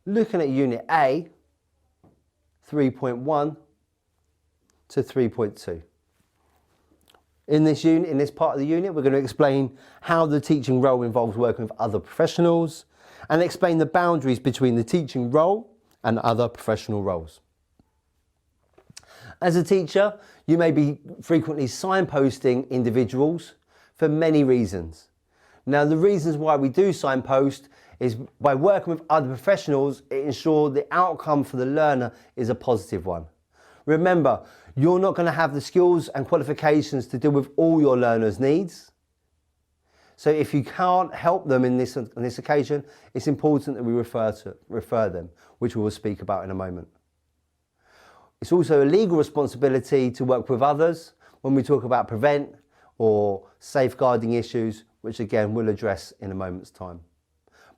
Looking at Unit A, 3.1 to 3.2. In this part of the unit, we're going to explain how the teaching role involves working with other professionals and explain the boundaries between the teaching role and other professional roles. As a teacher, you may be frequently signposting individuals for many reasons. Now, the reasons why we do signpost is by working with other professionals, it ensures the outcome for the learner is a positive one. Remember, you're not going to have the skills and qualifications to deal with all your learners' needs. So if you can't help them on this occasion, it's important that we refer them, which we will speak about in a moment. It's also a legal responsibility to work with others when we talk about prevent or safeguarding issues, which again we'll address in a moment's time.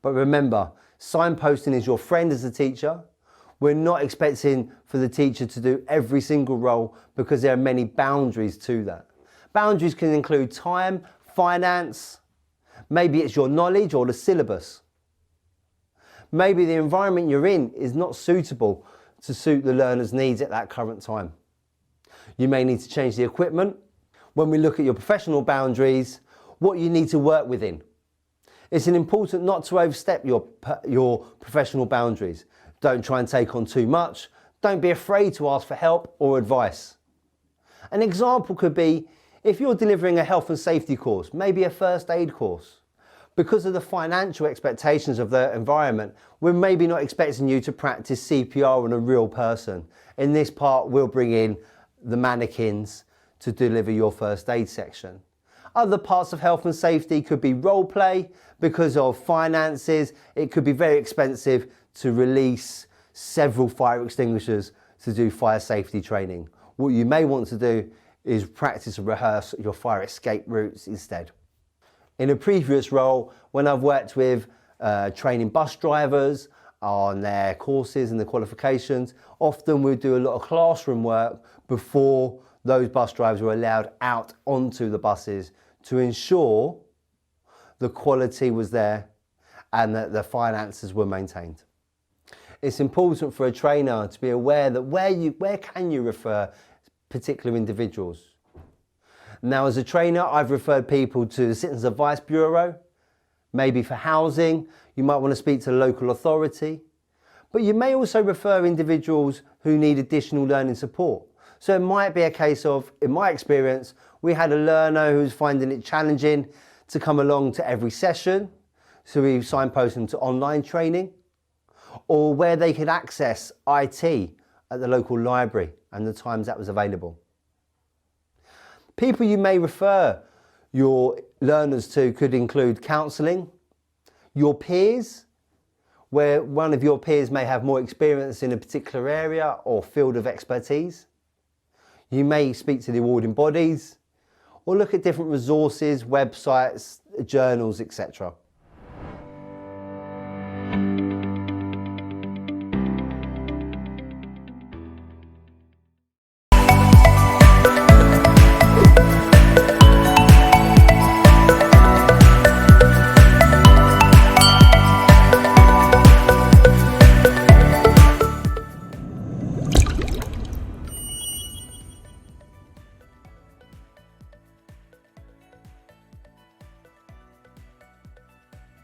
But remember, signposting is your friend as a teacher. We're not expecting for the teacher to do every single role because there are many boundaries to that. Boundaries can include time, finance, maybe it's your knowledge or the syllabus. Maybe the environment you're in is not suitable to suit the learner's needs at that current time. You may need to change the equipment. When we look at your professional boundaries, what you need to work within. It's important not to overstep your professional boundaries. Don't try and take on too much. Don't be afraid to ask for help or advice. An example could be if you're delivering a health and safety course, maybe a first aid course. Because of the financial expectations of the environment, we're maybe not expecting you to practice CPR on a real person. In this part, we'll bring in the mannequins to deliver your first aid section. Other parts of health and safety could be role play. Because of finances, it could be very expensive to release several fire extinguishers to do fire safety training. What you may want to do is practice and rehearse your fire escape routes instead. In a previous role, when I've worked with training bus drivers on their courses and the qualifications, often we do a lot of classroom work before those bus drivers were allowed out onto the buses to ensure the quality was there and that the finances were maintained. It's important for a trainer to be aware that where can you refer particular individuals. Now, as a trainer, I've referred people to the Citizens Advice Bureau. Maybe for housing, you might want to speak to the local authority. But you may also refer individuals who need additional learning support. So it might be a case of, in my experience, we had a learner who's finding it challenging to come along to every session. So we signpost them to online training or where they could access IT at the local library and the times that was available. People you may refer your learners to could include counselling, your peers, where one of your peers may have more experience in a particular area or field of expertise. You may speak to the awarding bodies or look at different resources, websites, journals, etc.